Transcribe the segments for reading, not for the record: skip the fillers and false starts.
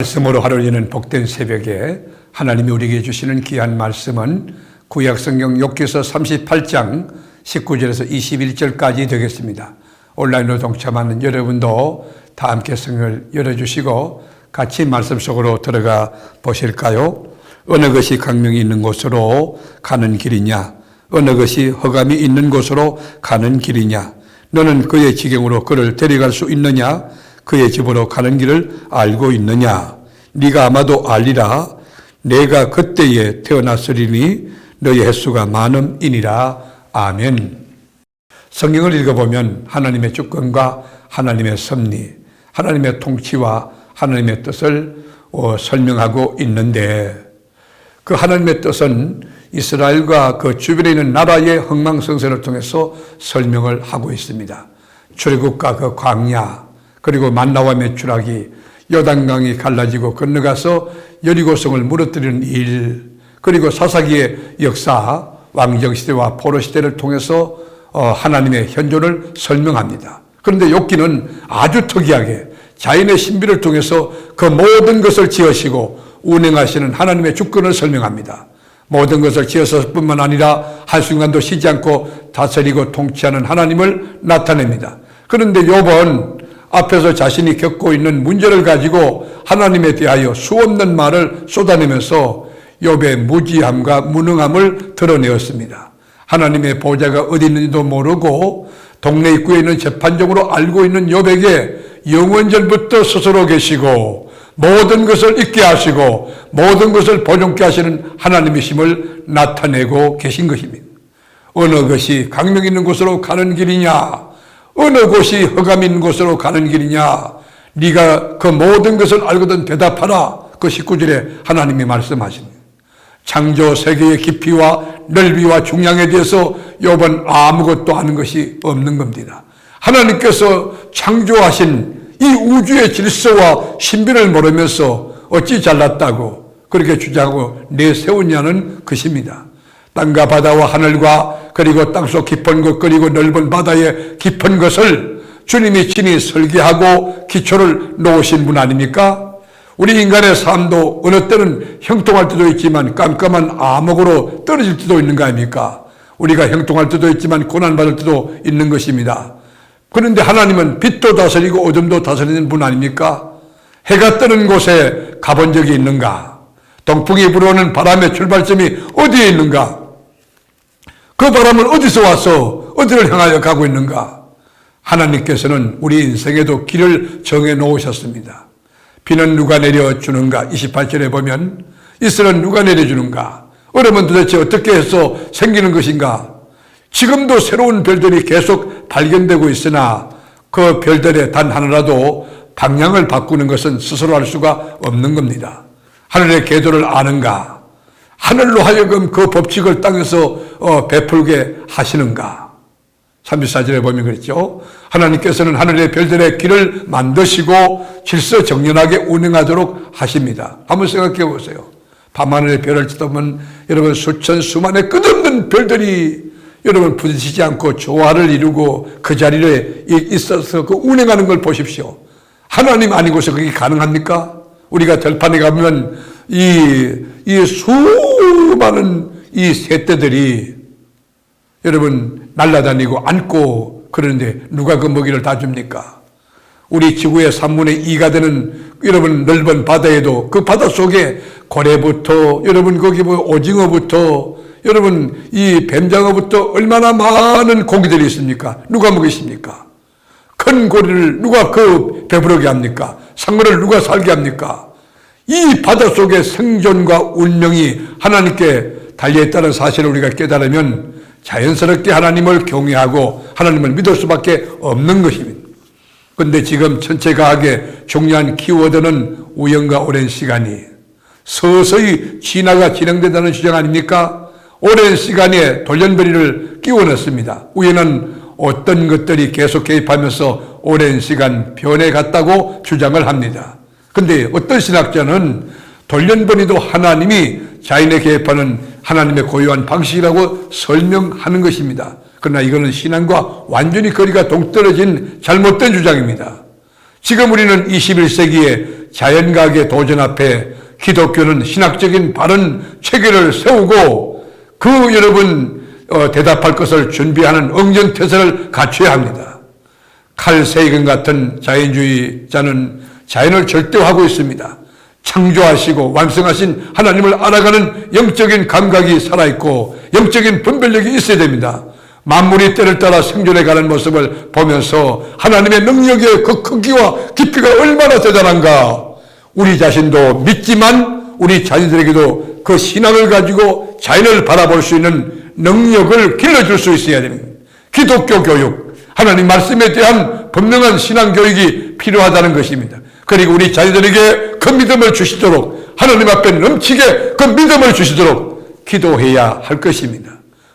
말씀으로 하루 여는 복된 새벽에 하나님이 우리에게 주시는 귀한 말씀은 구약성경 욥기서 38장 19절에서 21절까지 되겠습니다. 온라인으로 동참하는 여러분도 다 함께 성경을 열어주시고 같이 말씀 속으로 들어가 보실까요? 어느 것이 강명이 있는 곳으로 가는 길이냐? 어느 것이 흑암이 있는 곳으로 가는 길이냐? 너는 그의 지경으로 그를 데려갈 수 있느냐? 그의 집으로 가는 길을 알고 있느냐? 네가 아마도 알리라. 내가 그때에 태어났으리니 너의 횟수가 많음이니라. 아멘. 성경을 읽어보면 하나님의 주권과 하나님의 섭리, 하나님의 통치와 하나님의 뜻을 설명하고 있는데, 그 하나님의 뜻은 이스라엘과 그 주변에 있는 나라의 흥망성쇠를 통해서 설명을 하고 있습니다. 출애굽과 그 광야, 그리고 만나와 메추라기, 요단강이 갈라지고 건너가서 여리고성을 무너뜨리는 일, 그리고 사사기의 역사, 왕정시대와 포로시대를 통해서 하나님의 현존을 설명합니다. 그런데 욥기는 아주 특이하게 자연의 신비를 통해서 그 모든 것을 지으시고 운행하시는 하나님의 주권을 설명합니다. 모든 것을 지어서 뿐만 아니라 한순간도 쉬지 않고 다스리고 통치하는 하나님을 나타냅니다. 그런데 욥은 앞에서 자신이 겪고 있는 문제를 가지고 하나님에 대하여 수없는 말을 쏟아내면서 욥의 무지함과 무능함을 드러내었습니다. 하나님의 보좌가 어디 있는지도 모르고 동네 입구에 있는 재판정으로 알고 있는 욥에게 영원전부터 스스로 계시고 모든 것을 잊게 하시고 모든 것을 보존케 하시는 하나님이심을 나타내고 계신 것입니다. 어느 것이 강명 있는 곳으로 가는 길이냐? 어느 곳이 흑암 있는 곳으로 가는 길이냐? 네가 그 모든 것을 알거든 대답하라. 그 19절에 하나님이 말씀하십니다. 창조 세계의 깊이와 넓이와 중량에 대해서 욥은 아무것도 아는 것이 없는 겁니다. 하나님께서 창조하신 이 우주의 질서와 신비를 모르면서 어찌 잘났다고 그렇게 주장하고 내세우냐는 것입니다. 땅과 바다와 하늘과 그리고 땅속 깊은 것 그리고 넓은 바다의 깊은 것을 주님이 친히 설계하고 기초를 놓으신 분 아닙니까? 우리 인간의 삶도 어느 때는 형통할 때도 있지만 깜깜한 암흑으로 떨어질 때도 있는 거 아닙니까? 우리가 형통할 때도 있지만 고난받을 때도 있는 것입니다. 그런데 하나님은 빛도 다스리고 어둠도 다스리는 분 아닙니까? 해가 뜨는 곳에 가본 적이 있는가? 동풍이 불어오는 바람의 출발점이 어디에 있는가? 그 바람은 어디서 와서 어디를 향하여 가고 있는가? 하나님께서는 우리 인생에도 길을 정해 놓으셨습니다. 비는 누가 내려주는가? 28절에 보면 이슬은 누가 내려주는가? 얼음은 도대체 어떻게 해서 생기는 것인가? 지금도 새로운 별들이 계속 발견되고 있으나 그 별들의 단 하나라도 방향을 바꾸는 것은 스스로 할 수가 없는 겁니다. 하늘의 궤도를 아는가? 하늘로 하여금 그 법칙을 땅에서 베풀게 하시는가? 34절에 보면 그랬죠. 하나님께서는 하늘의 별들의 길을 만드시고 질서정연하게 운행하도록 하십니다. 한번 생각해 보세요. 밤하늘의 별을 쳐다보면 여러분 수천 수만의 끝없는 별들이 여러분 부딪히지 않고 조화를 이루고 그 자리에 있어서 그 운행하는 걸 보십시오. 하나님 아니고서 그게 가능합니까? 우리가 들판에 가면 이 수많은 이 새떼들이 여러분 날아다니고 앉고 그러는데 누가 그 먹이를 다 줍니까? 우리 지구의 3분의 2가 되는 여러분 넓은 바다에도 그 바다 속에 고래부터 여러분 거기 뭐 오징어부터 여러분 이 뱀장어부터 얼마나 많은 고기들이 있습니까? 누가 먹이십니까? 큰 고래를 누가 그 배부르게 합니까? 상어를 누가 살게 합니까? 이 바다 속의 생존과 운명이 하나님께 달려있다는 사실을 우리가 깨달으면 자연스럽게 하나님을 경외하고 하나님을 믿을 수밖에 없는 것입니다. 그런데 지금 전체 과학의 중요한 키워드는 우연과 오랜 시간이 서서히 진화가 진행된다는 주장 아닙니까? 오랜 시간에 돌연변이를 끼워넣습니다. 우연은 어떤 것들이 계속 개입하면서 오랜 시간 변해갔다고 주장을 합니다. 그런데 어떤 신학자는 돌연변이도 하나님이 자연에 개입하는 하나님의 고유한 방식이라고 설명하는 것입니다. 그러나 이거는 신앙과 완전히 거리가 동떨어진 잘못된 주장입니다. 지금 우리는 21세기에 자연과학의 도전 앞에 기독교는 신학적인 바른 체계를 세우고 그 여러분 대답할 것을 준비하는 응전태세를 갖춰야 합니다. 칼 세이건 같은 자연주의자는 자연을 절대화하고 있습니다. 창조하시고 완성하신 하나님을 알아가는 영적인 감각이 살아있고 영적인 분별력이 있어야 됩니다. 만물이 때를 따라 생존해가는 모습을 보면서 하나님의 능력의 그 크기와 깊이가 얼마나 대단한가, 우리 자신도 믿지만 우리 자녀들에게도 그 신앙을 가지고 자연을 바라볼 수 있는 능력을 길러줄 수 있어야 됩니다. 기독교 교육, 하나님 말씀에 대한 분명한 신앙 교육이 필요하다는 것입니다. 그리고 우리 자녀들에게 그 믿음을 주시도록, 하나님 앞에 넘치게 그 믿음을 주시도록 기도해야 할 것입니다.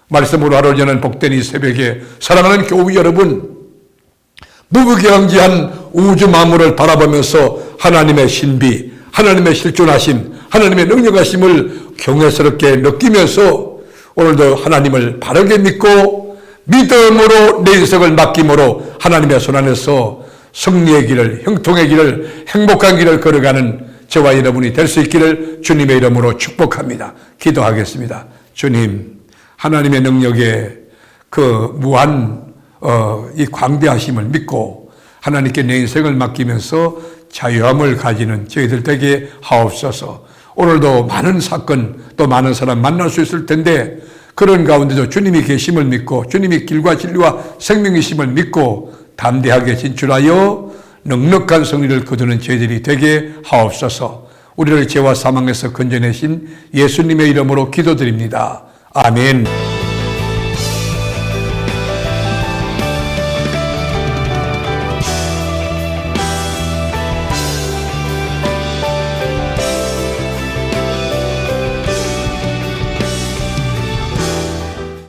말씀으로 하루 저는 복된 이 새벽에 사랑하는 교우 여러분, 무비경지한 우주 만물을 바라보면서 하나님의 신비, 하나님의 실존하심, 하나님의 능력하심을 경외스럽게 느끼면서 오늘도 하나님을 바르게 믿고 믿음으로 내 인생을 맡김으로 하나님의 손안에서 승리의 길을, 형통의 길을, 행복한 길을 걸어가는 저와 여러분이 될 수 있기를 주님의 이름으로 축복합니다. 기도하겠습니다. 주님, 하나님의 능력에 그 무한 이 광대하심을 믿고 하나님께 내 인생을 맡기면서 자유함을 가지는 저희들 되게 하옵소서. 오늘도 많은 사건, 또 많은 사람 만날 수 있을 텐데 그런 가운데도 주님이 계심을 믿고 주님이 길과 진리와 생명이심을 믿고 담대하게 진출하여 넉넉한 승리를 거두는 저희들이 되게 하옵소서. 우리를 죄와 사망에서 건져내신 예수님의 이름으로 기도드립니다. 아멘.